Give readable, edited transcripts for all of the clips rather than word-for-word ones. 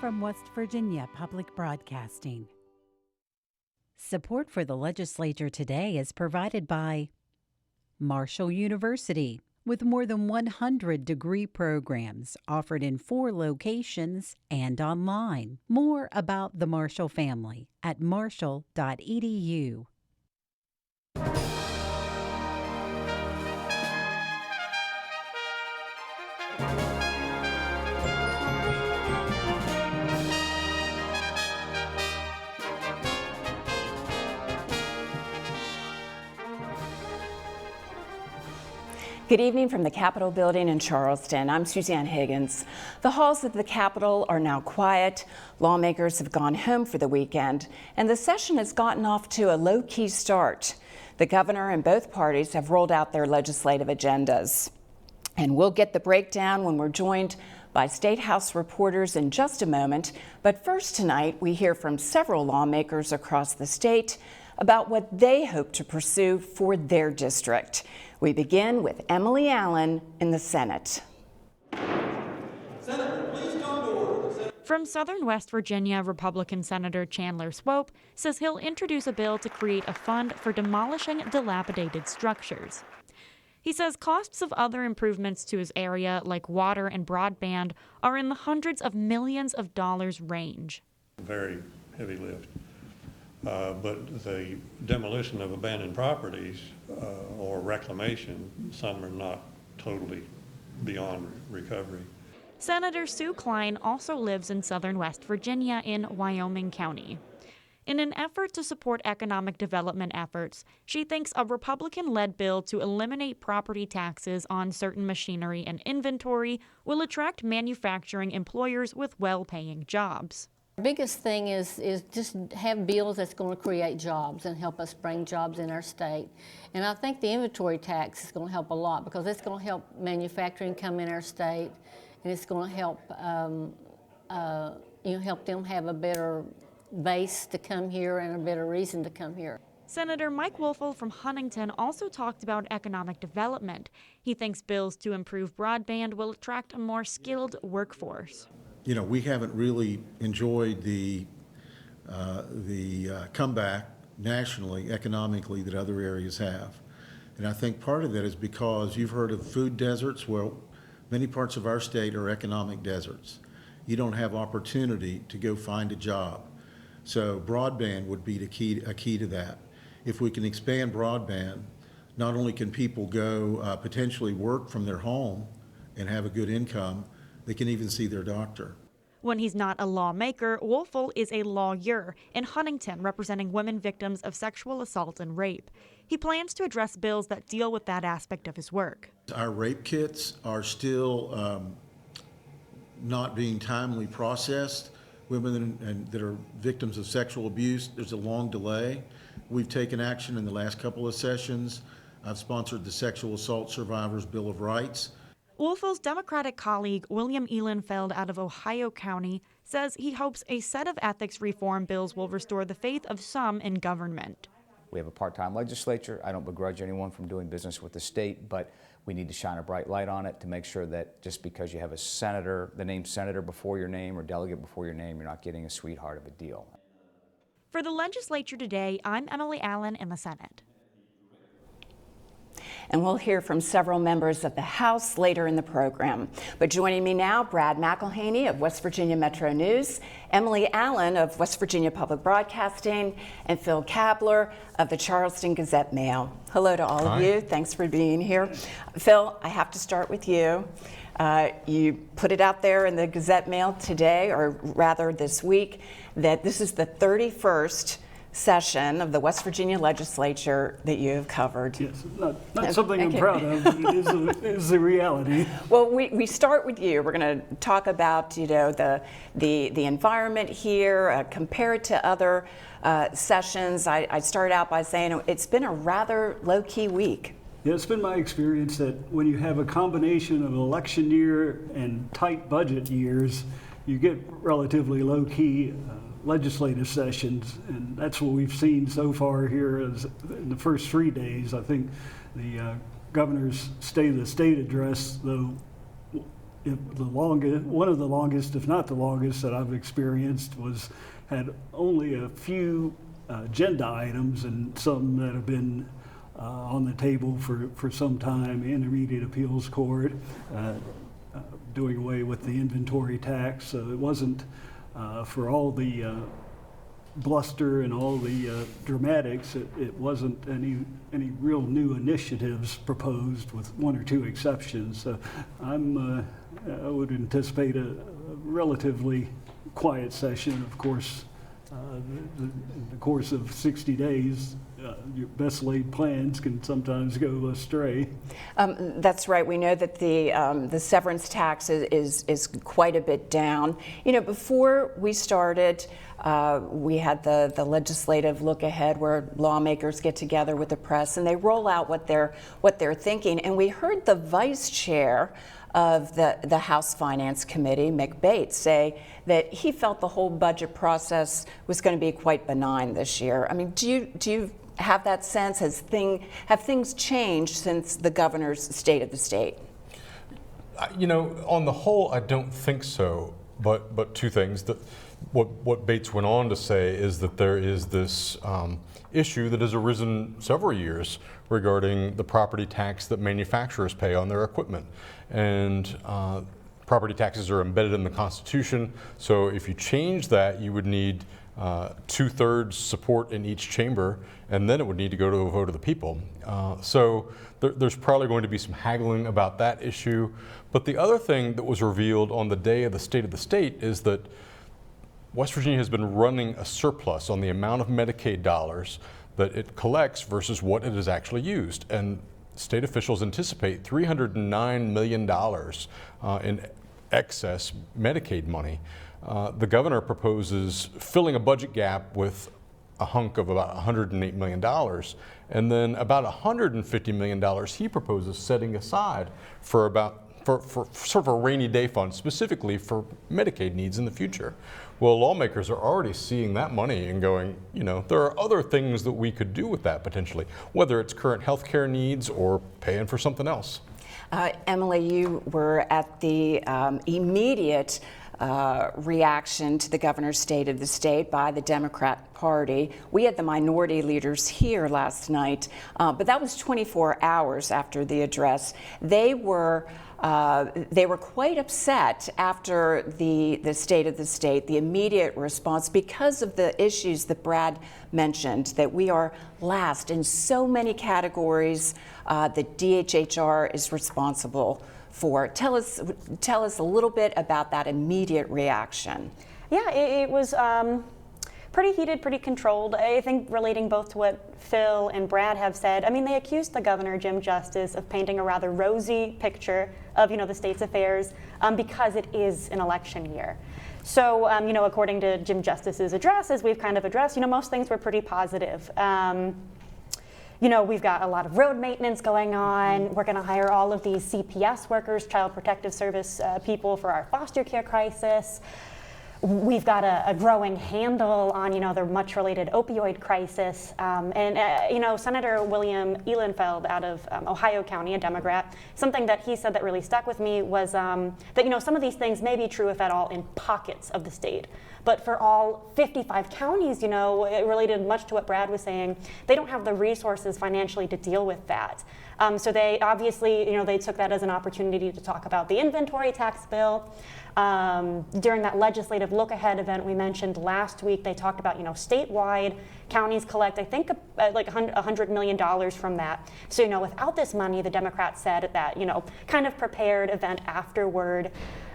from West Virginia Public Broadcasting. Support for the legislature today is provided by Marshall University, with more than 100 degree programs offered in 4 locations and online. More about the Marshall family at marshall.edu. Good evening from the Capitol building in Charleston. I'm Suzanne Higgins. The halls of the Capitol are now quiet. Lawmakers have gone home for the weekend, and the session has gotten off to a low-key start. The governor and both parties have rolled out their legislative agendas. And we'll get the breakdown when we're joined by State House reporters in just a moment. But first tonight, we hear from several lawmakers across the state about what they hope to pursue for their district. We begin with Emily Allen in the Senate. Senator, please come to order. From Southern West Virginia, Republican Senator Chandler Swope says he'll introduce a bill to create a fund for demolishing dilapidated structures. He says costs of other improvements to his area, like water and broadband, are in the hundreds of millions of dollars range. Very heavy lift. But the demolition of abandoned properties or reclamation, some are not totally beyond recovery. Senator Sue Klein also lives in Southern West Virginia in Wyoming County. In an effort to support economic development efforts, she thinks a Republican-led bill to eliminate property taxes on certain machinery and inventory will attract manufacturing employers with well-paying jobs. The biggest thing is just have bills that's going to create jobs and help us bring jobs in our state. And I think the inventory tax is going to help a lot because it's going to help manufacturing come in our state, and it's going to help help them have a better base to come here and a better reason to come here. Senator Mike Woelfel from Huntington also talked about economic development. He thinks bills to improve broadband will attract a more skilled workforce. You know, we haven't really enjoyed the comeback nationally, economically, that other areas have. And I think part of that is because you've heard of food deserts. Well, many parts of our state are economic deserts. You don't have opportunity to go find a job. So broadband would be a key to that. If we can expand broadband, not only can people go potentially work from their home and have a good income, they can even see their doctor. When he's not a lawmaker, Woelfel is a lawyer in Huntington representing women victims of sexual assault and rape. He plans to address bills that deal with that aspect of his work. Our rape kits are still not being timely processed. Women that are victims of sexual abuse, there's a long delay. We've taken action in the last couple of sessions. I've sponsored the Sexual Assault Survivors Bill of Rights. Woelfel's Democratic colleague, William Ehlenfeld out of Ohio County, says he hopes a set of ethics reform bills will restore the faith of some in government. We have a part-time legislature. I don't begrudge anyone from doing business with the state, but we need to shine a bright light on it to make sure that just because you have a senator, the name senator before your name or delegate before your name, you're not getting a sweetheart of a deal. For the legislature today, I'm Emily Allen in the Senate. And we'll hear from several members of the House later in the program. But joining me now, Brad McElhaney of West Virginia Metro News, Emily Allen of West Virginia Public Broadcasting, and Phil Kabler of the Charleston Gazette-Mail. Hello to all of you. Thanks for being here. Phil, I have to start with you. You put it out there in the Gazette-Mail today, or rather this week, that this is the 31st session of the West Virginia Legislature that you have covered. Yes, not something I'm proud of, but it is the reality. Well, we start with you. We're going to talk about, the environment here, compare it to other sessions. I started out by saying it's been a rather low-key week. Yeah, it's been my experience that when you have a combination of election year and tight budget years, you get relatively low-key legislative sessions, and that's what we've seen so far here in the first 3 days. I think the governor's State of the State address, though, one of the longest, if not the longest, that I've experienced had only a few agenda items, and some that have been on the table for some time. Intermediate Appeals Court, doing away with the inventory tax. So it wasn't for all the bluster and all the dramatics. It wasn't any real new initiatives proposed, with one or two exceptions. So I would anticipate a relatively quiet session. Of course, in the course of 60 days, your best laid plans can sometimes go astray. That's right. We know that the severance tax is quite a bit down. You know, before we started, we had the legislative look ahead, where lawmakers get together with the press and they roll out what they're thinking. And we heard the vice chair of the House Finance Committee, Mick Bates, say that he felt the whole budget process was going to be quite benign this year. I mean, do you have that sense? Have things changed since the governor's State of the State? You know, on the whole, I don't think so. But two things. What Bates went on to say is that there is this issue that has arisen several years regarding the property tax that manufacturers pay on their equipment. And property taxes are embedded in the Constitution, so if you change that, you would need 2/3 support in each chamber, and then it would need to go to a vote of the people. So there's probably going to be some haggling about that issue. But the other thing that was revealed on the day of the State of the State is that West Virginia has been running a surplus on the amount of Medicaid dollars that it collects versus what it has actually used. And state officials anticipate $309 million in excess Medicaid money. The governor proposes filling a budget gap with a hunk of about $108 million, and then about $150 million he proposes setting aside for sort of a rainy day fund, specifically for Medicaid needs in the future. Well, lawmakers are already seeing that money and going, you know, there are other things that we could do with that potentially, whether it's current health care needs or paying for something else. Emily, you were at the immediate reaction to the governor's State of the State by the Democrat Party. We had the minority leaders here last night, but that was 24 hours after the address. They were quite upset after the State of the State, the immediate response, because of the issues that Brad mentioned, that we are last in so many categories that DHHR is responsible for. Tell us a little bit about that immediate reaction. Yeah, it was pretty heated, pretty controlled. I think relating both to what Phil and Brad have said. I mean, they accused the governor, Jim Justice, of painting a rather rosy picture of, you know, the state's affairs because it is an election year. So, you know, according to Jim Justice's address, as we've kind of addressed, you know, most things were pretty positive. You know, we've got a lot of road maintenance going on. We're going to hire all of these CPS workers, Child Protective Service people, for our foster care crisis. We've got a growing handle on, you know, the much related opioid crisis. You know, Senator William Ehlenfeld out of Ohio County, a Democrat, something that he said that really stuck with me was that, you know, some of these things may be true, if at all, in pockets of the state. But for all 55 counties, you know, it related much to what Brad was saying, they don't have the resources financially to deal with that. So they obviously, you know, they took that as an opportunity to talk about the inventory tax bill. During that legislative look-ahead event we mentioned last week, they talked about, you know, statewide, counties collect, I think, like $100 million from that. So, you know, without this money, the Democrats said at that, you know, kind of prepared event afterward.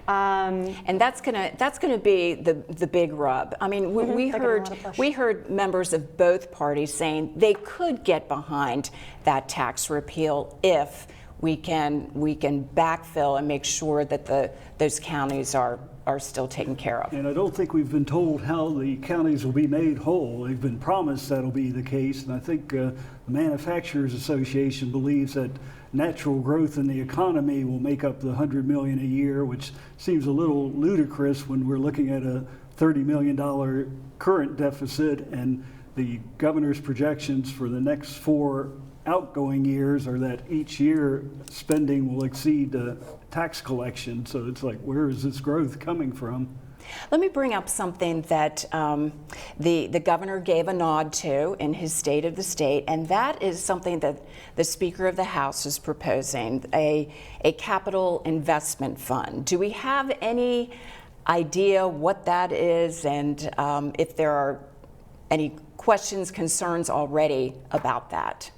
And that's gonna be the big rub. I mean, we heard members of both parties saying they could get behind that tax repeal if we can backfill and make sure that those counties are still taken care of. And I don't think we've been told how the counties will be made whole. They've been promised that'll be the case, and I think the Manufacturers Association believes that natural growth in the economy will make up the $100 million a year, which seems a little ludicrous when we're looking at a $30 million current deficit, and the governor's projections for the next 4 outgoing years are that each year spending will exceed tax collection. So it's like, where is this growth coming from? Let me bring up something that the governor gave a nod to in his State of the State, and that is something that the Speaker of the House is proposing, a capital investment fund. Do we have any idea what that is, and if there are any questions, concerns already about that?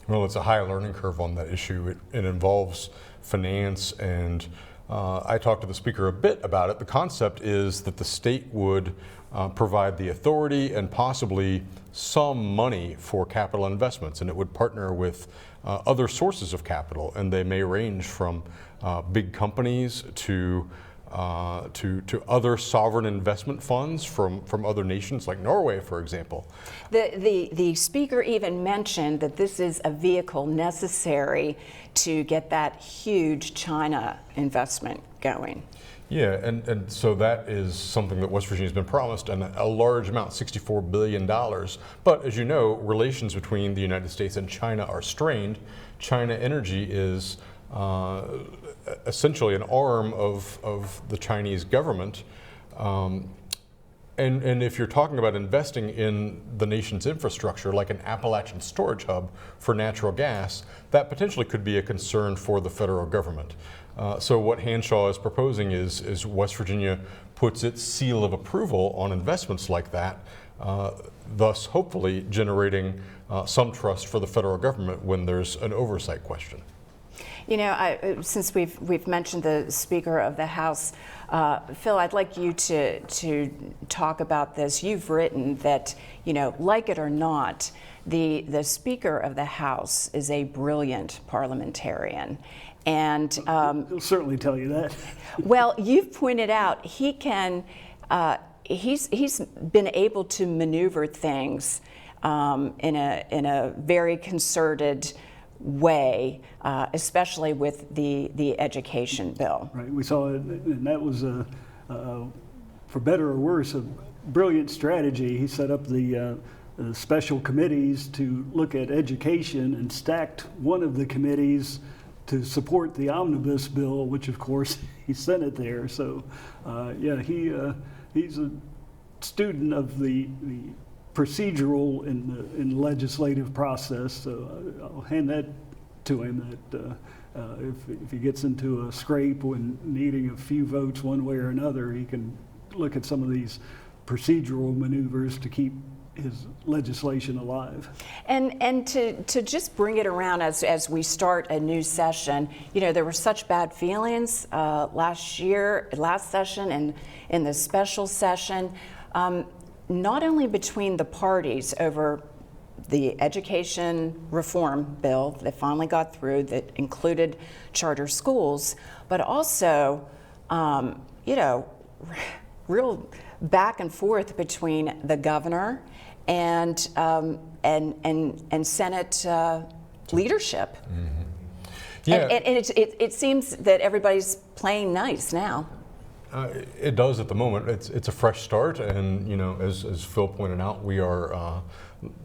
Well, it's a high learning curve on that issue. It involves finance, and I talked to the Speaker a bit about it. The concept is that the state would provide the authority and possibly some money for capital investments, and it would partner with other sources of capital, and they may range from big companies to other sovereign investment funds from other nations like Norway, for example. The Speaker even mentioned that this is a vehicle necessary to get that huge China investment going. Yeah, and so that is something that West Virginia's been promised, and a large amount, $64 billion. But as you know, relations between the United States and China are strained. China Energy is essentially an arm of the Chinese government. And if you're talking about investing in the nation's infrastructure, like an Appalachian storage hub for natural gas, that potentially could be a concern for the federal government. So what Hanshaw is proposing is West Virginia puts its seal of approval on investments like that, thus hopefully generating some trust for the federal government when there's an oversight question. You know, since we've mentioned the Speaker of the House, Phil, I'd like you to talk about this. You've written that, you know, like it or not, the Speaker of the House is a brilliant parliamentarian. And he'll certainly tell you that. Well, you've pointed out he can. He's been able to maneuver things in a very concerted way, especially with the education bill. Right. We saw it, and that was for better or worse, a brilliant strategy. He set up the special committees to look at education and stacked one of the committees to support the omnibus bill, which of course he sent it there. So yeah, he's a student of the procedural in the legislative process. So I'll hand that to him, that if he gets into a scrape when needing a few votes one way or another, he can look at some of these procedural maneuvers to keep his legislation alive. And to just bring it around as we start a new session, you know, there were such bad feelings last session and in the special session, not only between the parties over the education reform bill that finally got through that included charter schools, but also, you know, real back and forth between the governor and Senate leadership. Mm-hmm. Yeah. And it seems that everybody's playing nice now. It does at the moment. It's a fresh start, and you know, as Phil pointed out, we are.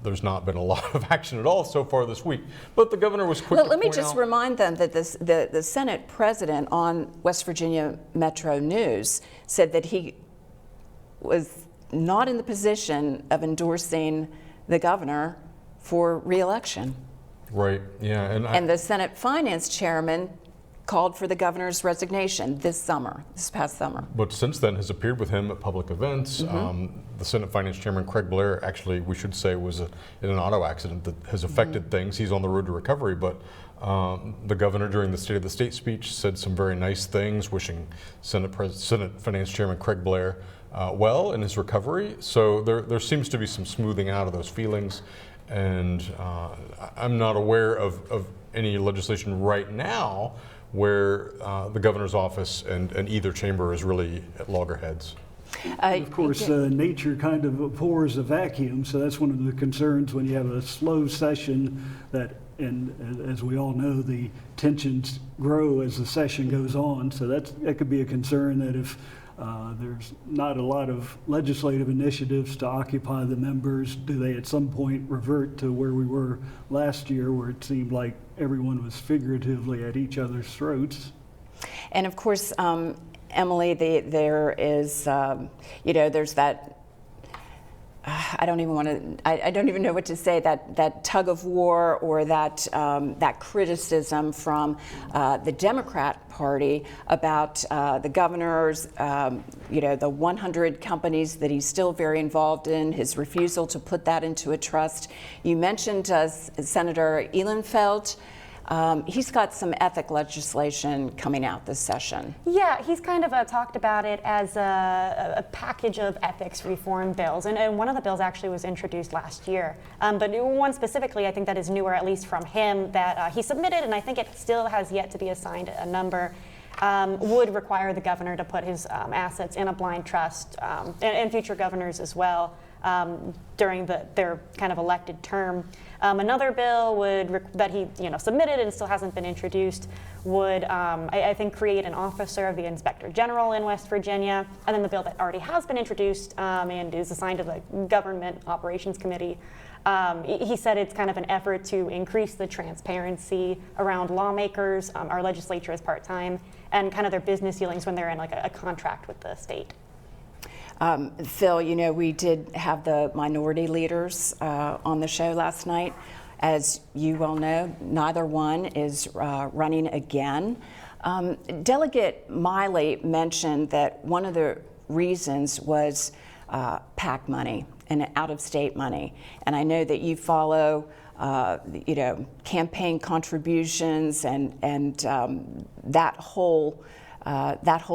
There's not been a lot of action at all so far this week, but the governor was quick. Let me just remind them that the Senate president on West Virginia Metro News said that he was not in the position of endorsing the governor for re-election. Right. Yeah. And the Senate Finance Chairman called for the governor's resignation this past summer. But since then has appeared with him at public events. Mm-hmm. The Senate Finance Chairman, Craig Blair, actually, we should say, was in an auto accident that has affected things. He's on the road to recovery, but the governor during the State of the State speech said some very nice things, wishing Senate Finance Chairman Craig Blair well in his recovery. So there seems to be some smoothing out of those feelings, and I'm not aware of any legislation right now where the governor's office and either chamber is really at loggerheads. Of course, nature kind of abhors a vacuum, so that's one of the concerns when you have a slow session and as we all know, the tensions grow as the session goes on. So that could be a concern, that if There's not a lot of legislative initiatives to occupy the members. Do they at some point revert to where we were last year, where it seemed like everyone was figuratively at each other's throats? And of course, Emily, there is, there's that. I don't even know what to say. That tug of war, or that criticism from the Democrat Party about the governor's, the 100 companies that he's still very involved in, his refusal to put that into a trust. You mentioned Senator Ehlenfeld. He's got some ethic legislation coming out this session. Yeah, he's kind of talked about it as a package of ethics reform bills, and one of the bills actually was introduced last year. But one specifically, I think that is newer, at least from him, that he submitted, and I think it still has yet to be assigned a number, would require the governor to put his assets in a blind trust, and future governors as well, during their kind of elected term. Another bill that he submitted and still hasn't been introduced would, I think, create an officer of the Inspector General in West Virginia. And then the bill that already has been introduced and is assigned to the Government Operations Committee, he said it's kind of an effort to increase the transparency around lawmakers. Our legislature is part-time, and kind of their business dealings when they're in like a contract with the state. Phil, we did have the minority leaders on the show last night. As you well know, neither one is running again. Delegate Miley mentioned that one of the reasons was PAC money and out-of-state money. And I know that you follow campaign contributions and that whole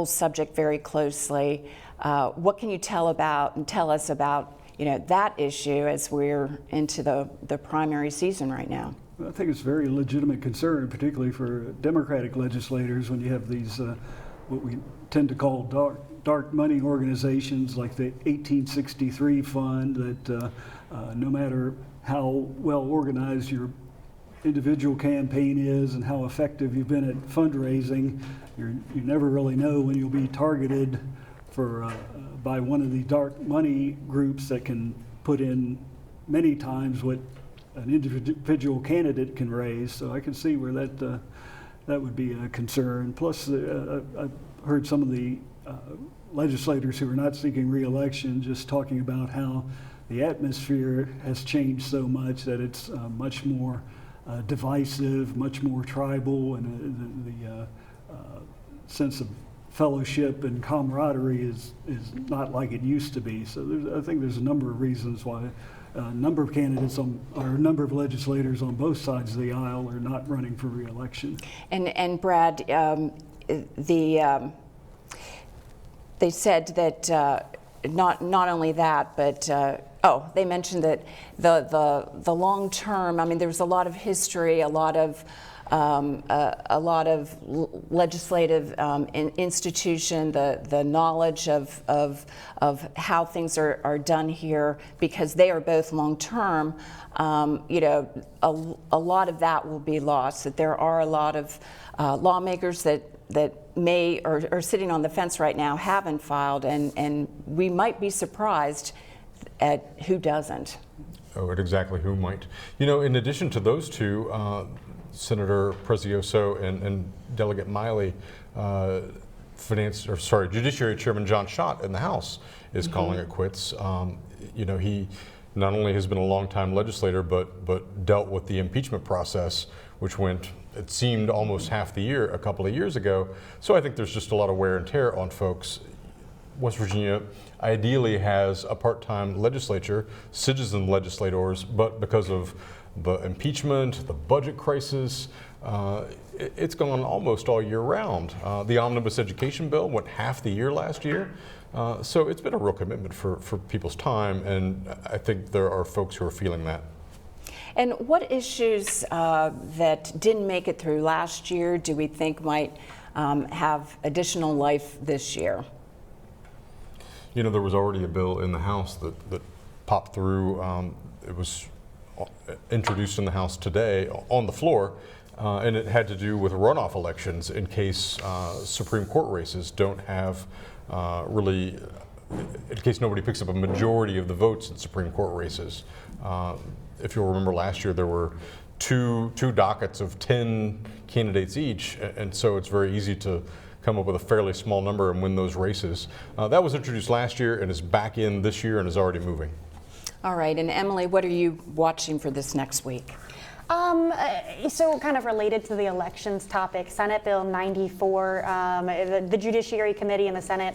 subject very closely. What can you tell us about that issue as we're into the primary season right now? I think it's a very legitimate concern, particularly for Democratic legislators, when you have these what we tend to call dark money organizations like the 1863 Fund that no matter how well organized your individual campaign is and how effective you've been at fundraising, you never really know when you'll be targeted by one of the dark money groups that can put in many times what an individual candidate can raise. So I can see where that would be a concern. Plus, I've heard some of the legislators who are not seeking re-election just talking about how the atmosphere has changed so much that it's much more divisive, much more tribal, and the sense of fellowship and camaraderie is not like it used to be. So I think there's a number of reasons why a number of candidates or a number of legislators on both sides of the aisle are not running for re-election. And Brad, they said that not only that, but they mentioned that the long term. I mean, there's a lot of history, a lot of legislative institution, the knowledge of how things are done here, because they are both long-term. A lot of that will be lost. That there are a lot of lawmakers that may or are sitting on the fence right now haven't filed, and we might be surprised at who doesn't. Oh, at exactly who might. In addition to those two, Senator Prezioso and Delegate Miley, Judiciary Chairman John Schott in the House is calling it quits. He not only has been a longtime legislator, but dealt with the impeachment process, which went, it seemed, almost half the year a couple of years ago. So I think there's just a lot of wear and tear on folks. West Virginia ideally has a part-time legislature, citizen legislators, but because of the impeachment, the budget crisis, it's gone almost all year round. The omnibus education bill went half the year last year. So it's been a real commitment for people's time, and I think there are folks who are feeling that. And what issues that didn't make it through last year do we think might have additional life this year? There was already a bill in the House that popped through. It was introduced in the House today on the floor, and it had to do with runoff elections in case Supreme Court races don't have really, in case nobody picks up a majority of the votes in Supreme Court races. If you'll remember last year, there were two dockets of 10 candidates each, and so it's very easy to come up with a fairly small number and win those races. That was introduced last year and is back in this year and is already moving. All right, and Emily, what are you watching for this next week? So kind of related to the elections topic, Senate Bill 94, the Judiciary Committee in the Senate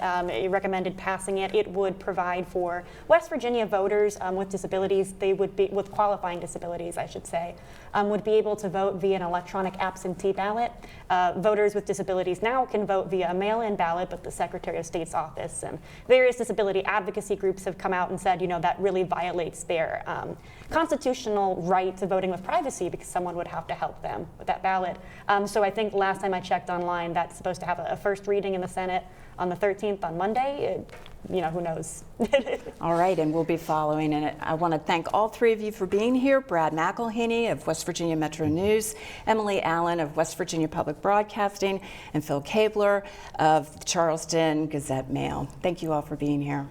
recommended passing it. It would provide for West Virginia voters with disabilities, with qualifying disabilities, I should say, would be able to vote via an electronic absentee ballot. Voters with disabilities now can vote via a mail-in ballot, but the Secretary of State's office and various disability advocacy groups have come out and said, that really violates their constitutional right to voting with privacy, because someone would have to help them with that ballot. So I think last time I checked online, that's supposed to have a first reading in the Senate on the 13th on Monday. Who knows? All right, and we'll be following it. I want to thank all three of you for being here. Brad McElhaney of West Virginia Metro News, Emily Allen of West Virginia Public Broadcasting, and Phil Kabler of the Charleston Gazette-Mail. Thank you all for being here.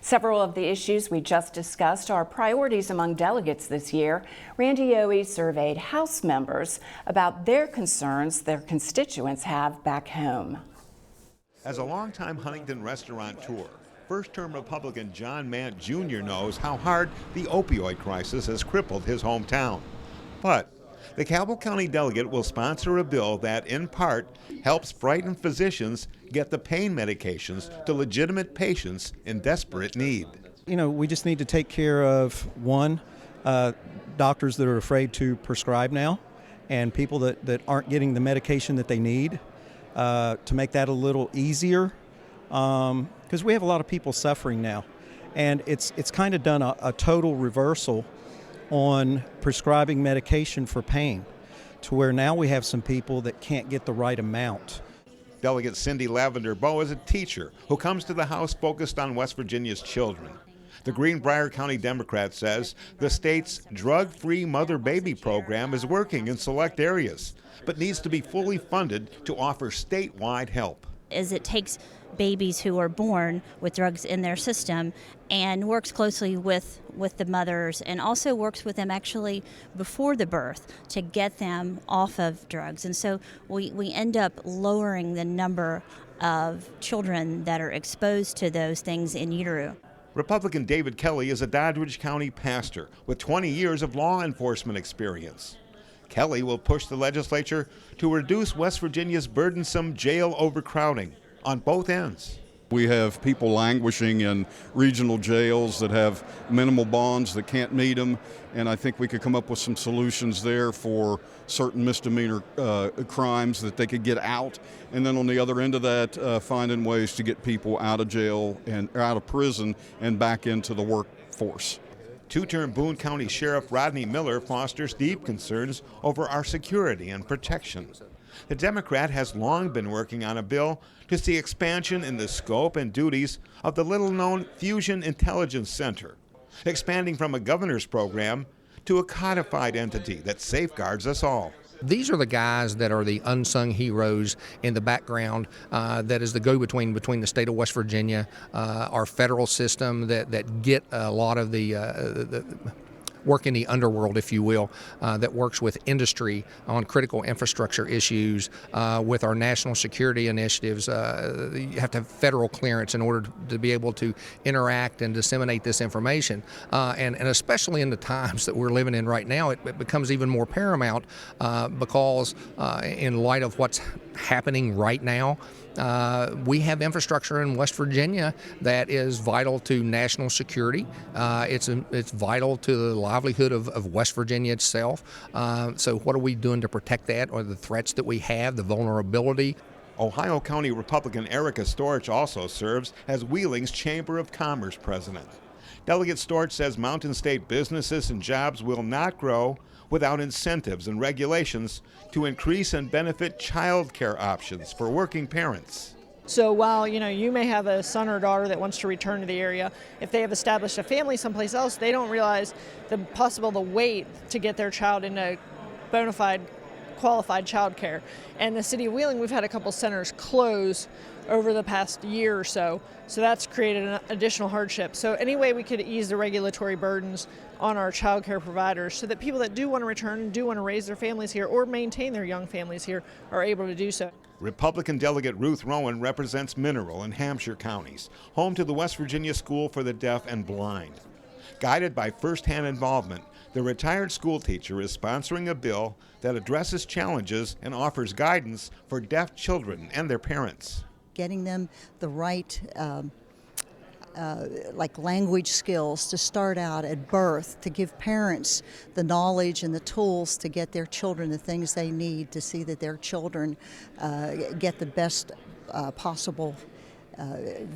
Several of the issues we just discussed are priorities among delegates this year. Randy Yohe surveyed House members about their concerns their constituents have back home. As a longtime Huntington restaurateur, first-term Republican John Mant Jr. knows how hard the opioid crisis has crippled his hometown. But the Cabell County delegate will sponsor a bill that, in part, helps frightened physicians get the pain medications to legitimate patients in desperate need. We just need to take care of, one, doctors that are afraid to prescribe now, and people that aren't getting the medication that they need, to make that a little easier, because we have a lot of people suffering now. And it's kind of done a total reversal on prescribing medication for pain, to where now we have some people that can't get the right amount. Delegate Cindy Lavender Bowe is a teacher who comes to the House focused on West Virginia's children. The Greenbrier County Democrat says the state's drug-free mother-baby program is working in select areas, but needs to be fully funded to offer statewide help. As it takes babies who are born with drugs in their system and works closely with the mothers, and also works with them actually before the birth to get them off of drugs. And so we end up lowering the number of children that are exposed to those things in utero. Republican David Kelly is a Doddridge County pastor with 20 years of law enforcement experience. Kelly will push the legislature to reduce West Virginia's burdensome jail overcrowding on both ends. We have people languishing in regional jails that have minimal bonds that can't meet them, and I think we could come up with some solutions there for certain misdemeanor crimes that they could get out, and then on the other end of that, finding ways to get people out of jail and out of prison and back into the workforce. Two-term Boone County Sheriff Rodney Miller fosters deep concerns over our security and protection. The Democrat has long been working on a bill to see expansion in the scope and duties of the little-known Fusion Intelligence Center, expanding from a governor's program to a codified entity that safeguards us all. These are the guys that are the unsung heroes in the background, that is the go-between between the state of West Virginia, our federal system, that get a lot of the work in the underworld, if you will, that works with industry on critical infrastructure issues, with our national security initiatives. You have to have federal clearance in order to be able to interact and disseminate this information. And especially in the times that we're living in right now, it becomes even more paramount because in light of what's happening right now, we have infrastructure in West Virginia that is vital to national security. It's vital to the livelihood of West Virginia itself. So what are we doing to protect that, or the threats that we have, the vulnerability? Ohio County Republican Erica Storch also serves as Wheeling's Chamber of Commerce president. Delegate Storch says Mountain State businesses and jobs will not grow without incentives and regulations to increase and benefit child care options for working parents. So while you may have a son or daughter that wants to return to the area, if they have established a family someplace else, they don't realize the wait to get their child into bona fide qualified child care. And the city of Wheeling, we've had a couple centers close over the past year or so. So that's created an additional hardship. So any way we could ease the regulatory burdens on our child care providers so that people that do want to return and do want to raise their families here or maintain their young families here are able to do so. Republican Delegate Ruth Rowan represents Mineral and Hampshire counties, home to the West Virginia School for the Deaf and Blind. Guided by first-hand involvement, the retired school teacher is sponsoring a bill that addresses challenges and offers guidance for deaf children and their parents. Getting them the right like language skills to start out at birth, to give parents the knowledge and the tools to get their children the things they need to see that their children get the best possible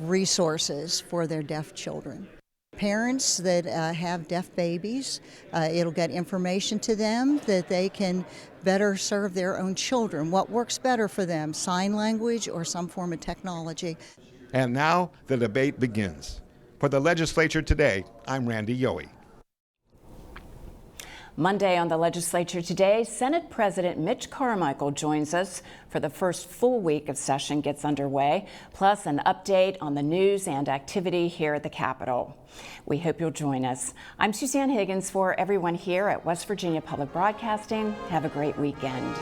resources for their deaf children. Parents that have deaf babies, it'll get information to them that they can better serve their own children. What works better for them, sign language or some form of technology? And now the debate begins. For the Legislature Today, I'm Randy Yohe. Monday on the Legislature Today, Senate President Mitch Carmichael joins us for the first full week of session gets underway, plus an update on the news and activity here at the Capitol. We hope you'll join us. I'm Suzanne Higgins for everyone here at West Virginia Public Broadcasting. Have a great weekend.